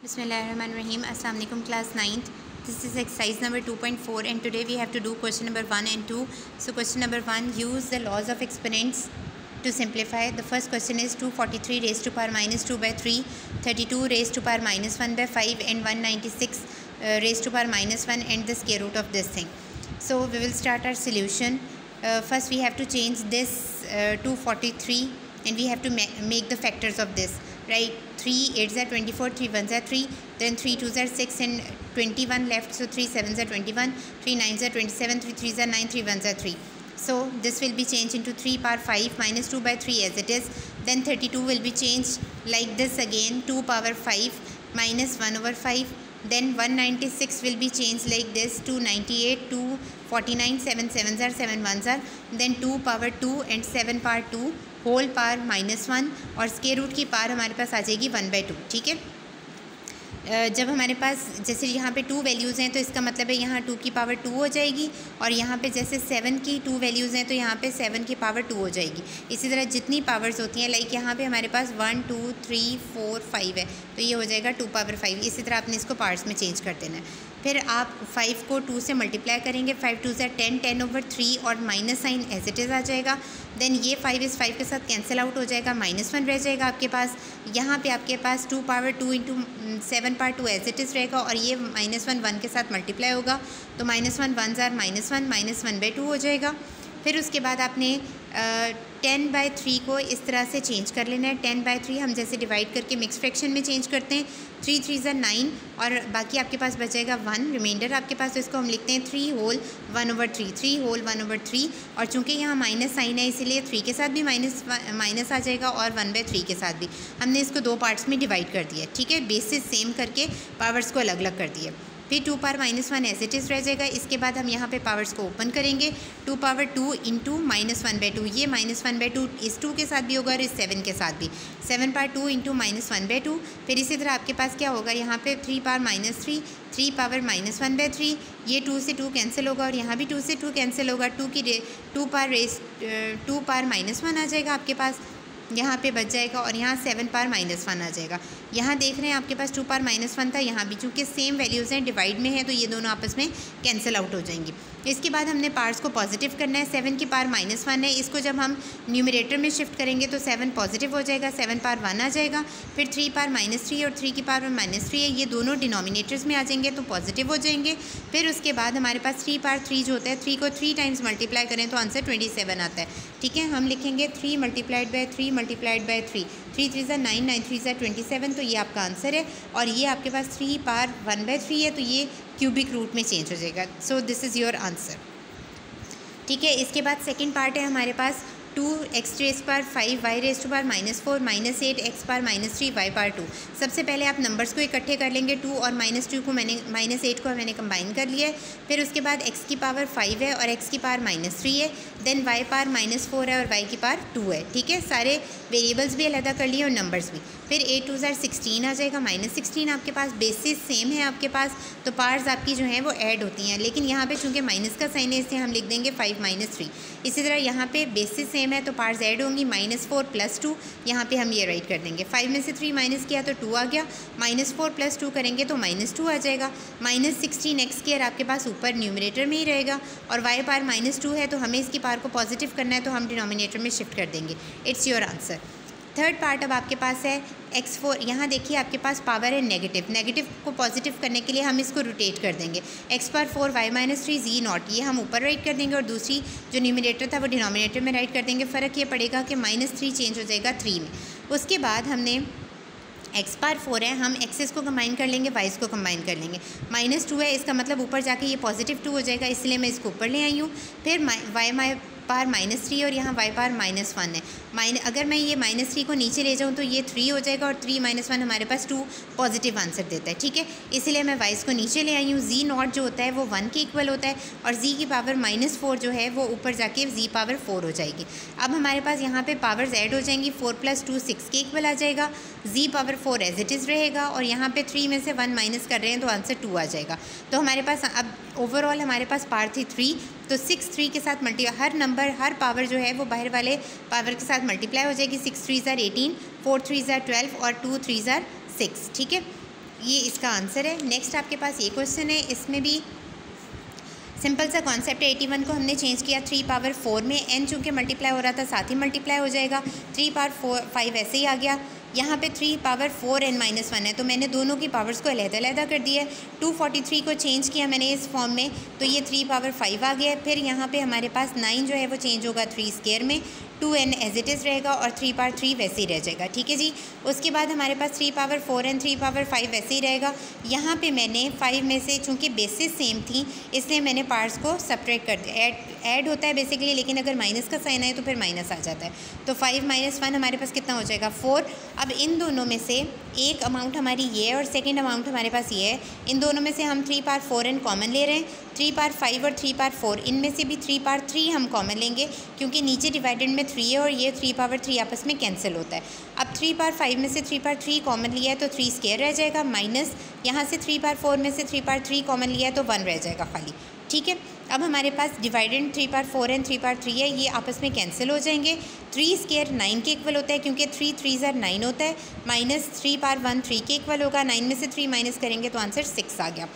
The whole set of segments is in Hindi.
Bismillahirrahmanirrahim. Assalamu alaikum class 9th. This is exercise number 2.4 and today we have to do question number 1 and 2. So question number 1, use the laws of exponents to simplify. The first question is 243 raised to power minus 2 by 3, 32 raised to power minus 1 by 5 and 196 raised to power minus 1 and the square root of this thing. So we will start our solution. First we have to change this 243 and we have to make the factors of this. Right, 3 8s are 24, 3 1s are 3, then 3 2s are 6 and 21 left, so 3 7s are 21, 3 9s are 27, 3 3s are 9, 3 1s are 3. So this will be changed into 3 power 5 minus 2 by 3 as it is. Then 32 will be changed like this again, 2 power 5 minus 1 over 5. Then 196 will be changed like this, 298, 249, 7 7s are 7 1s are. Then 2 power 2 and 7 power 2 whole power -1 और स्क्वायर रूट की पावर हमारे पास आ जाएगी 1/2. ठीक है, जब हमारे पास जैसे यहाँ पे 2 वैल्यूज़ हैं तो इसका मतलब है यहाँ 2 की पावर 2 हो जाएगी और यहाँ पे जैसे 7 की 2 वैल्यूज़ हैं तो यहाँ पे 7 की पावर 2 हो जाएगी. इसी तरह जितनी पावर्स होती हैं, लाइक यहाँ पे हमारे पास 1 2 3 4 5 है तो ये हो जाएगा 2 पावर 5. इसी तरह आपने इसको पावर्स में चेंज कर देना है. फिर आप 5 को 2 से मल्टीप्लाई करेंगे, 5 2 से 10, 10/3 और minus sign as it is आ जाएगा. देन ये 5 इस 5 के साथ कैंसिल आउट हो जाएगा, -1 रह जाएगा आपके पास. यहाँ पे आपके पास 2 power 2 into 7 power 2 as it is रहेगा और ये -1 1 के साथ मल्टीप्लाई होगा तो -1 1s are -1 1/2 हो जाएगा. फिर उसके बाद आपने 10/3 को इस तरह से चेंज कर लेना है. 10/3 हम जैसे डिवाइड करके मिक्स फ्रैक्शन में चेंज करते हैं, 3 3s are 9 और बाकी आपके पास बचेगा 1 रिमाइंडर आपके पास, तो इसको हम लिखते हैं 3 होल 1/3, 3 होल 1/3. और चूंकि यहाँ माइनस साइन है इसीलिए 3 के साथ भी माइनस आ जाएगा और 1/3 के साथ भी. हमने इसको 2 पार्ट्स में डिवाइड कर दिया. ठीक है, बेसिस सेम करके पावर्स को अलग अलग कर दिया. फिर 2 पावर -1 एज इट इज़ रह जाएगा. इसके बाद हम यहाँ पे पावर्स को ओपन करेंगे, 2 पावर 2 इंटू -1/2. ये -1/2 इस 2 के साथ भी होगा और इस 7 के साथ भी. 7 पावर 2 इंटू -1/2. फिर इसी तरह आपके पास क्या होगा, यहाँ पे 3 पावर -3, 3 पावर -1/3. ये 2 से 2 कैंसिल होगा और यहाँ भी 2 से 2 कैंसिल होगा. 2 पावर -1 आ जाएगा आपके पास, यहाँ पे बच जाएगा और यहाँ 7 पावर -1 आ जाएगा. यहाँ देख रहे हैं आपके पास 2 पावर -1 था, यहाँ भी चूँकि सेम वैल्यूज़ हैं डिवाइड में है तो ये दोनों आपस में कैंसिल आउट हो जाएंगी. इसके बाद हमने पार्ट्स को पॉजिटिव करना है. 7 की पावर -1 है, इसको जब हम न्यूमरेटर में शिफ्ट करेंगे तो 7 पॉजिटिव हो जाएगा, 7 पावर 1 आ जाएगा. फिर 3 पावर -3 और 3 की पावर -3 है, ये दोनों डिनोमिनेटर्स में आ जाएंगे तो पॉजिटिव हो जाएंगे. फिर उसके बाद हमारे पास 3 पावर 3 जो होता है, 3 को 3 टाइम्स मल्टीप्लाई करें तो आंसर 27 आता है. ठीक है, हम लिखेंगे 3 multiplied by 3 multiplied by 3, 3 3s are 9, 9 3s are 27. तो ये आपका आंसर है और ये आपके पास 3 पावर 1/3 है तो ये क्यूबिक रूट में चेंज हो जाएगा. So this is your answer. ठीक है, इसके बाद सेकंड पार्ट है हमारे पास 2x raise power 5 y raise to power -4 -8 x power -3 y power 2. सबसे पहले आप नंबर्स को इकट्ठे कर लेंगे. 2 और -2 को -8 को मैंने कंबाइन कर लिया है. फिर उसके बाद x की पावर 5 है और x की पावर -3 है. देन y पावर -4 है और y की पावर 2 है. ठीक है, सारे वेरिएबल्स भी अलग कर लिए और नंबर्स भी. फिर 8 2s are 16 आ जाएगा, -16 आपके पास. बेसिस सेम है आपके पास तो पावर्स आपकी जो हैं वो ऐड होती हैं, लेकिन यहाँ पे चूँकि माइनस का साइन है इसलिए हम लिख देंगे 5 -3. इसी तरह यहाँ पे बेसिस सेम है तो पावर्स ऐड होंगी, -4 + 2. यहाँ पे हम ये राइट कर देंगे. 5 में से 3 माइनस किया तो 2 आ गया, -4 + 2 करेंगे तो -2 आ जाएगा. -16x² आपके पास ऊपर न्यूमरेटर में ही रहेगा और y पावर -2 है तो हमें इसकी पावर को पॉजिटिव करना है तो हम डिनोमिनेटर में शिफ्ट कर देंगे. It's your answer. Third part अब आपके पास है x4. यहाँ देखिए आपके पास पावर है नेगेटिव. नेगेटिव को पॉजिटिव करने के लिए हम इसको रोटेट कर देंगे. x पावर 4 y -3 z0 ये हम ऊपर राइट कर देंगे और दूसरी जो न्यूमरेटर था वो डिनोमिनेटर में राइट कर देंगे. फ़र्क ये पड़ेगा कि -3 चेंज हो जाएगा 3 में. उसके बाद हमने x पावर 4 है, हम एक्सेस को कंबाइन कर लेंगे, वाइज को कंबाइन कर लेंगे. -2 है, इसका मतलब ऊपर जाके ये +2 हो जाएगा इसलिए मैं इसको ऊपर ले आई हूँ. फिर y पावर -3 और यहाँ y पावर -1 है. अगर मैं ये -3 को नीचे ले जाऊँ तो ये 3 हो जाएगा और 3 -1 हमारे पास 2 पॉजिटिव आंसर देता है. ठीक है, इसलिए मैं वाइज को नीचे ले आई हूँ. z0 जो होता है वो 1 के इक्वल होता है और z की पावर -4 जो है वो ऊपर जाके z पावर 4 हो जाएगी. अब हमारे पास यहाँ पे पावर्स ऐड हो जाएंगी. 4 + 2 6 के इक्वल आ जाएगा. z power 4 as it is रहेगा और यहाँ पे 3 में से 1 माइनस कर रहे हैं तो आंसर 2 आ जाएगा. तो हमारे पास अब ओवरऑल हमारे पास पावर थी 3 तो 6 3 के साथ हर नंबर हर पावर जो है वो बाहर वाले पावर के साथ मल्टीप्लाई हो जाएगी. 6 3s are 18, 4 3s are 12 और 2 3s are 6. ठीक है, ये इसका आंसर है। नेक्स्ट आपके पास ये क्वेश्चन है, इसमें भी सिंपल सा कॉन्सेप्ट है। 81 को हमने चेंज किया 3 पावर 4 में, n चूँकि मल्टीप्लाई हो रहा था साथ ही मल्टीप्लाई हो जाएगा, 3 पावर 5 ऐसे ही आ गया। यहाँ पे 3 पावर 4 n माइनस 1 है, तो मैंने दोनों की पावर्स को अलग-अलग कर दिया है। 243 को चेंज किया मैंने इस फॉर्म में, तो ये 3 पावर 5 आ गया है। फिर यहाँ पे हमारे पास 9 जो है वो चेंज होगा 3 स्क्वायर में, 2n एज इट इज़ रहेगा और 3 पावर 3 वैसे ही रह जाएगा। ठीक है जी। उसके बाद हमारे पास 3 पावर 4 एंड 3 पावर 5 वैसे ही रहेगा। यहाँ पे मैंने 5 में से चूँकि बेसिस सेम थी इसलिए मैंने पार्ट्स को सब्ट्रैक्ट कर दिया। ऐड होता है बेसिकली, लेकिन अगर माइनस का साइन आए तो फिर माइनस आ जाता है। तो 5 माइनस 1 हमारे पास कितना हो जाएगा 4। अब इन दोनों में से एक अमाउंट हमारी ये है और सेकेंड अमाउंट हमारे पास ये है। इन दोनों में से हम 3 पावर 4 एन कॉमन ले रहे हैं। 3 पावर 5 और 3 पावर 4 इनमें से भी 3 पावर 3 हम कॉमन लेंगे, क्योंकि नीचे डिवाइडेड में 3 है और ये 3 पावर 3 आपस में कैंसिल होता है। अब 3 पावर 5 में से 3 पावर 3 कॉमन लिया है तो 3 स्क्वायर रह जाएगा, माइनस यहाँ से 3 पावर 4 में से 3 पावर 3 कॉमन लिया है तो 1 रह जाएगा खाली। ठीक है। अब हमारे पास डिवाइडेड 3 पावर 4 एंड 3 पावर 3 है, ये आपस में कैंसिल हो जाएंगे। 3 स्क्वायर 9 के इक्वल होता है, क्योंकि 3 3 9 होता है, माइनस 3 पावर 1 3 के इक्वल होगा। 9 में से 3 माइनस करेंगे तो आंसर 6 आ गया।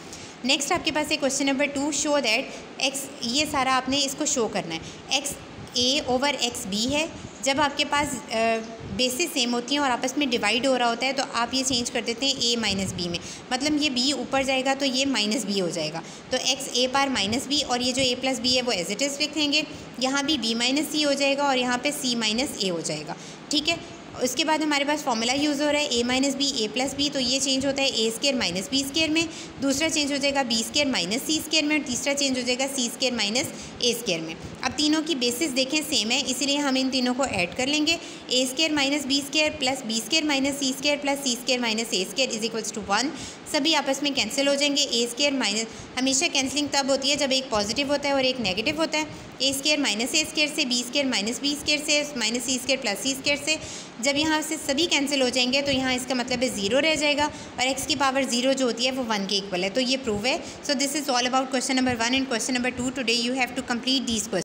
नेक्स्ट आपके पास है question number 2, show that x, ये सारा आपने इसको शो करना है। एक्स ए ओवर एक्स बी है। जब आपके पास बेसिस सेम होती हैं और आपस में डिवाइड हो रहा होता है तो आप ये चेंज कर देते हैं ए माइनस बी में, मतलब ये बी ऊपर जाएगा तो ये माइनस बी हो जाएगा। तो एक्स ए पावर माइनस बी और ये जो ए प्लस बी है वो एज इट इज़ लिख देंगे। यहाँ भी बी माइनस सी हो जाएगा और यहाँ पे सी माइनस ए हो जाएगा। ठीक है। उसके बाद हमारे पास फॉर्मूला यूज़ हो रहा है ए माइनस बी ए प्लस बी, तो ये चेंज होता है A square minus B square में, दूसरा चेंज हो जाएगा बी स्क्वायर माइनस सी स्क्वायर में और तीसरा चेंज हो जाएगा सी स्क्वायर माइनस ए स्क्वायर में। अब तीनों की बेसिस देखें सेम है, इसीलिए हम इन तीनों को ऐड कर लेंगे। A square minus B square plus b square minus C square plus C square minus A square is equals to 1। सभी आपस में कैंसिल हो जाएंगे। ए स्क्वायर माइनस, हमेशा कैंसिलिंग तब होती है जब एक पॉजिटिव होता है और एक नेगेटिव होता है। A square minus A square से, B square minus B square से, माइनस सी स्क्वायर प्लस सी स्क्वायर से। जब यहाँ से सभी कैंसिल हो जाएंगे तो यहाँ इसका मतलब है 0 रह जाएगा और x की पावर 0 जो होती है वो 1 के इक्वल है। तो ये प्रूव है। So this is all about question number 1 and question number 2। Today you have to complete these question.